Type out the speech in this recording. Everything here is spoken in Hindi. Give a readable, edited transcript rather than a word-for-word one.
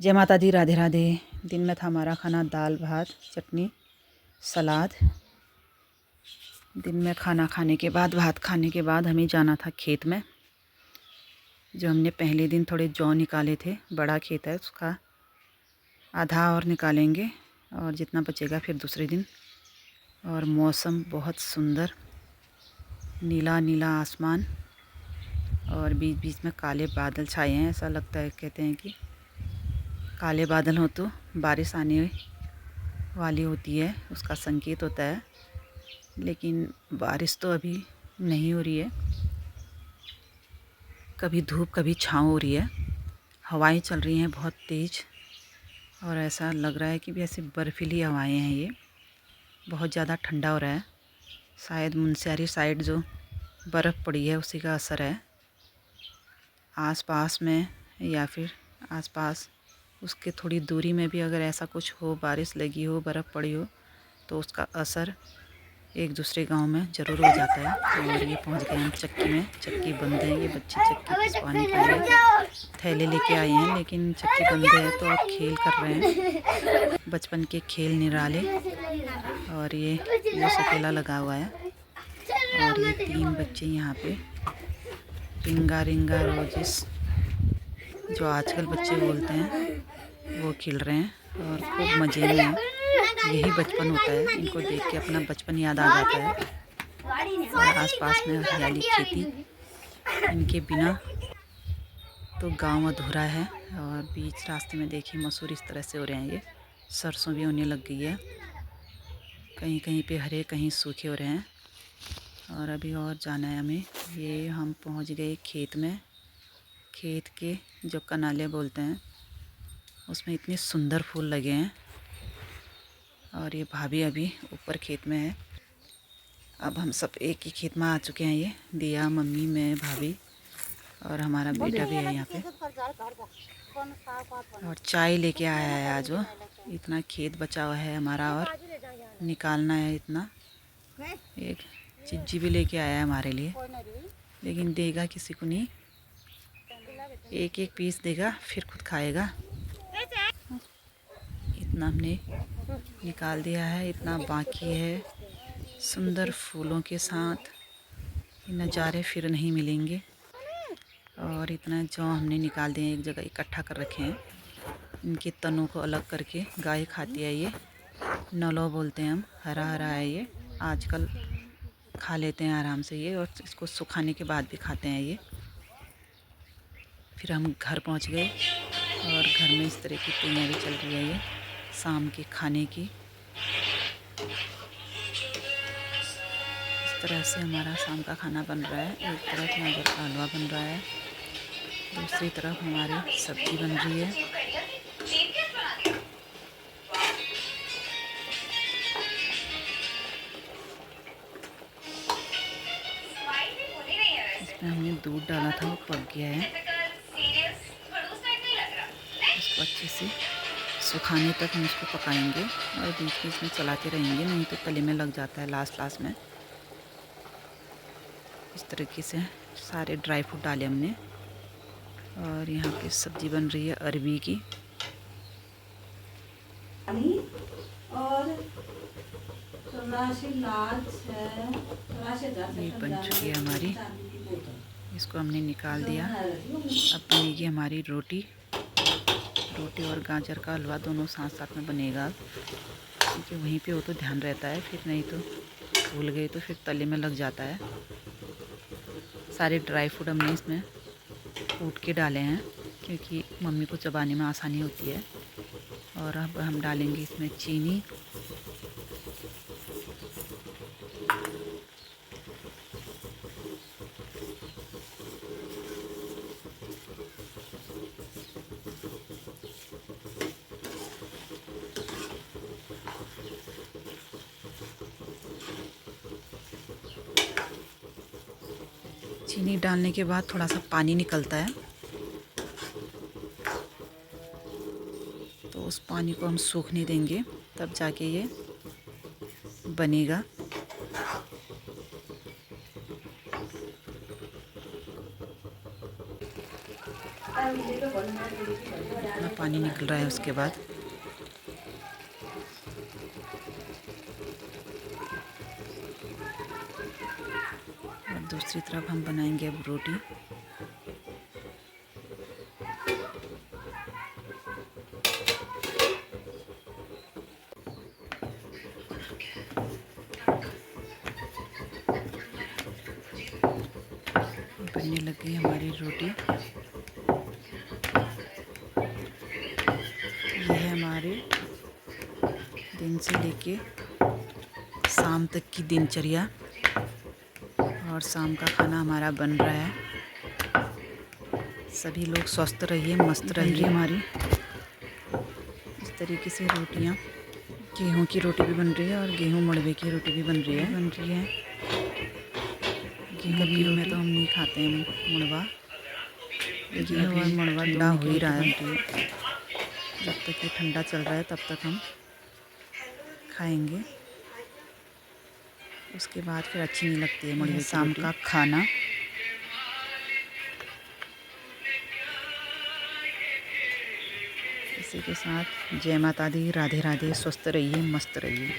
जय माता दी, राधे राधे। दिन में था हमारा खाना दाल भात चटनी सलाद। दिन में खाना खाने के बाद, भात खाने के बाद हमें जाना था खेत में। जो हमने पहले दिन थोड़े जौ निकाले थे, बड़ा खेत है, उसका आधा और निकालेंगे और जितना बचेगा फिर दूसरे दिन। और मौसम बहुत सुंदर, नीला नीला आसमान और बीच बीच में काले बादल छाए हैं। ऐसा लगता है, कहते हैं कि काले बादल हो तो बारिश आने वाली होती है, उसका संकेत होता है। लेकिन बारिश तो अभी नहीं हो रही है, कभी धूप कभी छाँव हो रही है। हवाएं चल रही हैं बहुत तेज़ और ऐसा लग रहा है कि ऐसे बर्फीली हवाएं हैं। ये बहुत ज़्यादा ठंडा हो रहा है। शायद मुनस्यारी साइड जो बर्फ़ पड़ी है उसी का असर है। आसपास में या फिर आसपास उसके थोड़ी दूरी में भी अगर ऐसा कुछ हो, बारिश लगी हो, बर्फ़ पड़ी हो, तो उसका असर एक दूसरे गांव में ज़रूर हो जाता है। और ये पहुंच गए हम चक्की में। चक्की बंद है, ये बच्चे चक्की खिंचवाने के लिए थैले लेके आए हैं, लेकिन चक्की बंद है तो अब खेल कर रहे हैं बचपन के खेल निराले। और ये सकेला लगा हुआ है और ये 3 बच्चे यहाँ पे रिंगा रिंगा रोजिस, जो आजकल बच्चे बोलते हैं, वो खेल रहे हैं और खूब मज़े में हैं। यही बचपन होता है, इनको देख के अपना बचपन याद आ जाता है। और आसपास में हरियाली, खेती, इनके बिना तो गांव अधूरा है। और बीच रास्ते में देखिए मसूर इस तरह से हो रहे हैं। ये सरसों भी होने लग गई है, कहीं कहीं पे हरे कहीं सूखे हो रहे हैं। और अभी और जाना है हमें। ये हम पहुंच गए खेत में। खेत के जो कनाले बोलते हैं, उसमें इतने सुंदर फूल लगे हैं। और ये भाभी अभी ऊपर खेत में है। अब हम सब एक ही खेत में आ चुके हैं। ये दिया, मम्मी, मैं, भाभी और हमारा बेटा भी है यहाँ पे। और चाय लेके आया है आज वो। इतना खेत बचा हुआ है हमारा और निकालना है इतना। एक चिज्जी भी लेके आया है हमारे लिए, लेकिन देगा किसी को नहीं। एक एक पीस देगा, फिर खुद खाएगा। इतना हमने निकाल दिया है, इतना बाकी है। सुंदर फूलों के साथ ये नज़ारे फिर नहीं मिलेंगे। और इतना जौ हमने निकाल दिए, एक जगह इकट्ठा कर रखे हैं। इनके तनों को अलग करके गाय खाती है। ये नलो बोलते हैं हम, हरा हरा है ये। आजकल खा लेते हैं आराम से ये, और इसको सुखाने के बाद भी खाते हैं ये। फिर हम घर पहुंच गए और घर में इस तरह की तैयारी चल रही है ये शाम के खाने की। इस तरह से हमारा शाम का खाना बन रहा है। एक तरफ गाजर का हलवा बन रहा है, दूसरी तरफ हमारी सब्जी बन रही है। इसमें हमने दूध डाला था, वो पक गया है। इसको अच्छे से सुखाने तक हम इसको पकाएंगे और बीच बीच में चलाते रहेंगे, नहीं तो तले में लग जाता है लास्ट में। इस तरीके से सारे ड्राई फ्रूट डाले हमने। और यहाँ पे सब्जी बन रही है अरबी की। और ये बन चुकी है हमारी। इसको हमने निकाल दिया। अब बनेगी हमारी रोटी। रोटी और गाजर का हलवा दोनों साथ साथ में बनेगा, क्योंकि वहीं पे हो तो ध्यान रहता है, फिर नहीं तो भूल गए तो फिर तले में लग जाता है। सारे ड्राई फ्रूट हमने इसमें कूट के डाले हैं, क्योंकि मम्मी को चबाने में आसानी होती है। और अब हम डालेंगे इसमें चीनी, चीनी डालने के बाद थोड़ा सा पानी निकलता है, तो उस पानी को हम सूखने देंगे, तब जाके ये बनेगा। इतना पानी निकल रहा है उसके बाद। और दूसरी तरफ हम बनाएंगे अब रोटी। बनने लग गई हमारी रोटी। ये है हमारे दिन से लेके शाम तक की दिनचर्या, और शाम का खाना हमारा बन रहा है। सभी लोग स्वस्थ रहिए, मस्त रहिए। हमारी इस तरीके से रोटियां, गेहूं की रोटी भी बन रही है और गेहूं मड़वे की रोटी भी बन रही है। गेहूं में तो हम नहीं खाते हैं मड़वा, लेकिन अभी मड़वा ठंडा हो ही रहा है। जब तक ये ठंडा चल रहा है तब तक हम खाएंगे, उसके बाद फिर अच्छी नहीं लगती है मड़वे। शाम का खाना। इसी के साथ जय माता दी, राधे राधे, स्वस्थ रहिए, मस्त रहिए।